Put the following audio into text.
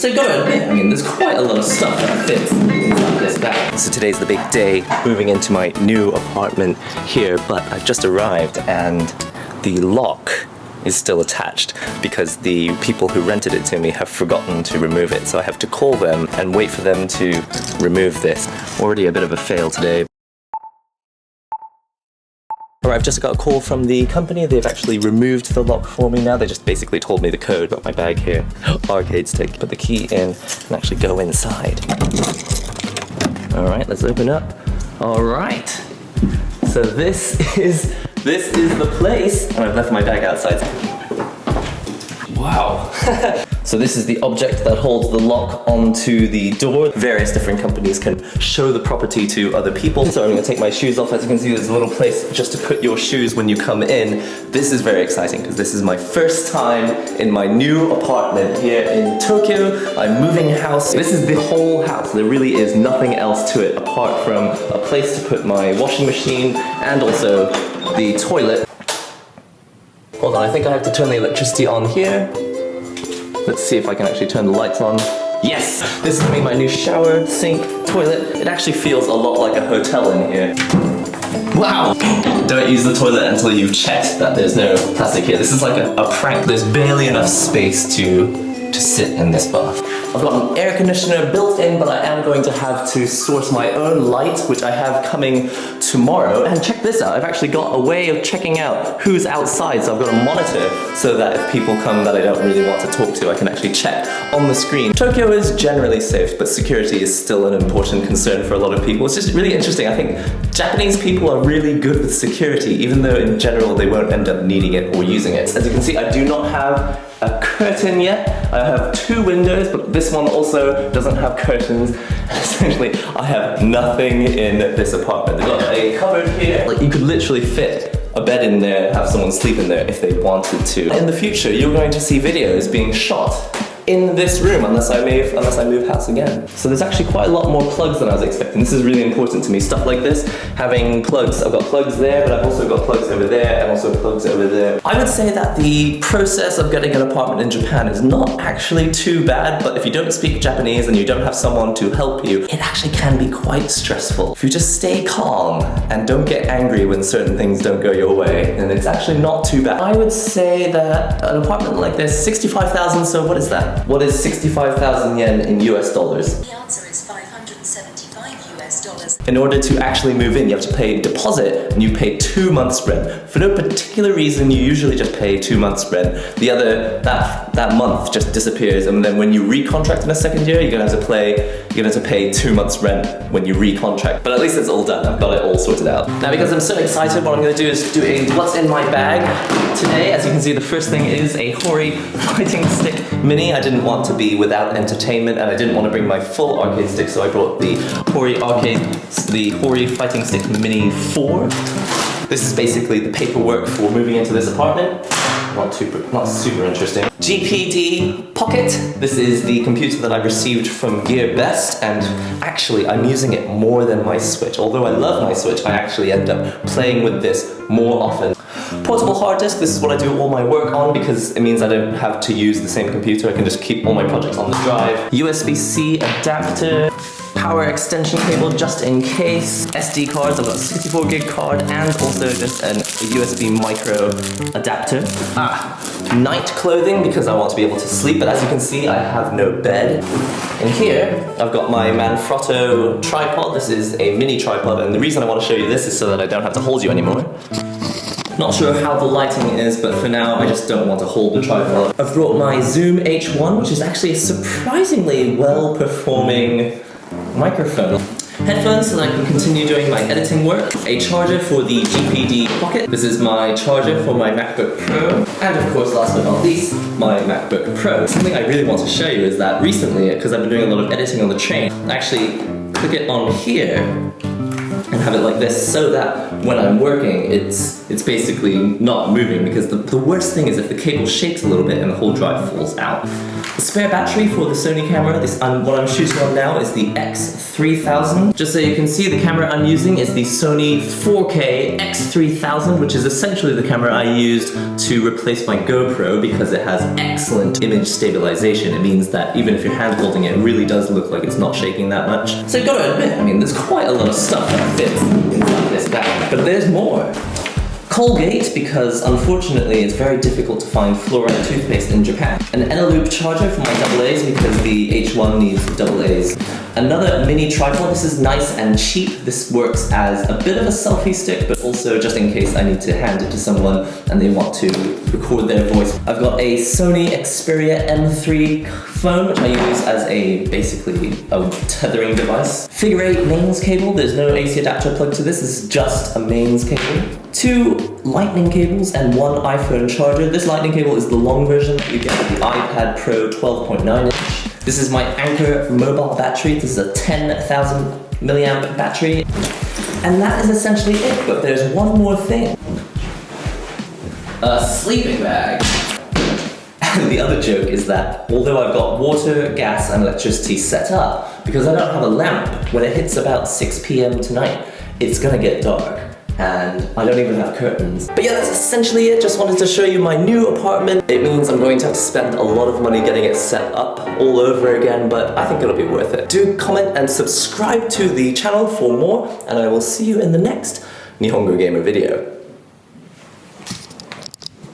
So you've got to admit, I mean, there's quite a lot of stuff that fits inside this bag. So today's the big day, moving into my new apartment here, but I've just arrived and the lock is still attached because the people who rented it to me have forgotten to remove it. So I have to call them and wait for them to remove this. Already a bit of a fail today. Alright, I've just got a call from the company. They've actually removed the lock for me now. They just basically told me the code, got my bag here. Arcade stick, put the key in and actually go inside. Alright, let's open up. Alright, so this is the place. And I've left my bag outside. Wow. So this is the object that holds the lock onto the door. Various different companies can show the property to other people. So I'm gonna take my shoes off. As you can see, there's a little place just to put your shoes when you come in. This is very exciting because this is my first time in my new apartment here in Tokyo. I'm moving house. This is the whole house. There really is nothing else to it apart from a place to put my washing machine and also the toilet. Hold on, I think I have to turn the electricity on here. Let's see if I can actually turn the lights on. Yes! This is gonna be my new shower, sink, toilet. It actually feels a lot like a hotel in here. Wow! Don't use the toilet until you've checked that there's no plastic here. This is like a prank. There's barely enough space to sit in this bath. I've got an air conditioner built in, but I am going to have to source my own light, which I have coming tomorrow. And check this out, I've actually got a way of checking out who's outside. So I've got a monitor so that if people come that I don't really want to talk to, I can actually check on the screen. Tokyo is generally safe, but security is still an important concern for a lot of people. It's just really interesting. I think Japanese people are really good with security, even though in general they won't end up needing it or using it. As you can see, I do not have a curtain yet. I have two windows, but this one also doesn't have curtains. Essentially, I have nothing in this apartment. They've got a cupboard here. Like, you could literally fit a bed in there and have someone sleep in there if they wanted to. In the future, you're going to see videos being shot in this room unless I move house again. So there's actually quite a lot more plugs than I was expecting. This is really important to me. Stuff like this, having plugs. I've got plugs there, but I've also got plugs over there and also plugs over there. I would say that the process of getting an apartment in Japan is not actually too bad, but if you don't speak Japanese and you don't have someone to help you, it actually can be quite stressful. If you just stay calm and don't get angry when certain things don't go your way, then it's actually not too bad. I would say that an apartment like this, 65,000, so what is that? What is 65,000 yen in US dollars? The answer is 575 US dollars. In order to actually move in, you have to pay a deposit and you pay 2 months rent. For no particular reason, you usually just pay 2 months rent. The other, that month just disappears, and then when you recontract in a second year, you're gonna have to pay 2 months rent when you recontract. But at least it's all done. I've got it all sorted out. Now, because I'm so excited, what I'm gonna do is do a what's in my bag today. As you can see, the first thing is a Hori fighting stick mini. I didn't want to be without entertainment, and I didn't want to bring my full arcade stick, so I brought the Hori fighting stick mini 4. This is basically the paperwork for moving into this apartment. Not super interesting. GPD Pocket. This is the computer that I received from GearBest, and actually I'm using it more than my Switch. Although I love my Switch, I actually end up playing with this more often. Portable hard disk, this is what I do all my work on because it means I don't have to use the same computer. I can just keep all my projects on the drive. USB-C adapter. Power extension cable just in case. SD cards, I've got a 64 gig card and also just a USB micro adapter. Night clothing because I want to be able to sleep, but as you can see I have no bed. And here I've got my Manfrotto tripod. This is a mini tripod, and the reason I want to show you this is so that I don't have to hold you anymore. Not sure how the lighting is, but for now I just don't want to hold the tripod. I've brought my Zoom H1, which is actually a surprisingly well-performing microphone. Headphones so that I can continue doing my editing work. A charger for the GPD Pocket. This is my charger for my MacBook Pro. And of course, last but not least, my MacBook Pro. Something I really want to show you is that recently, because I've been doing a lot of editing on the train, I actually click it on here, and have it like this so that when I'm working, it's basically not moving, because the worst thing is if the cable shakes a little bit and the whole drive falls out. The spare battery for the Sony camera, what I'm shooting on now is the X3000. Just so you can see, the camera I'm using is the Sony 4K X3000, which is essentially the camera I used to replace my GoPro because it has excellent image stabilization. It means that even if you're hand holding it, it really does look like it's not shaking that much. So you've got to admit, I mean, there's quite a lot of stuff that fits inside this bag, but there's more. Colgate, because unfortunately it's very difficult to find fluoride toothpaste in Japan. An Eneloop charger for my AA's because the H1 needs AA's. Another mini tripod. This is nice and cheap. This works as a bit of a selfie stick, but also just in case I need to hand it to someone and they want to record their voice. I've got a Sony Xperia M3 phone, which I use as basically a tethering device. Figure 8 mains cable. There's no AC adapter plugged to this. This is just a mains cable. 2 lightning cables and 1 iPhone charger. This lightning cable is the long version that you get with the iPad Pro 12.9 inch. This is my Anker mobile battery. This is a 10,000 milliamp battery. And that is essentially it, but there's one more thing. A sleeping bag. And the other joke is that although I've got water, gas and electricity set up, because I don't have a lamp, when it hits about 6 p.m. tonight, it's gonna get dark. And I don't even have curtains. But yeah, that's essentially it. Just wanted to show you my new apartment. It means I'm going to have to spend a lot of money getting it set up all over again, but I think it'll be worth it. Do comment and subscribe to the channel for more, and I will see you in the next NihongoGamer video.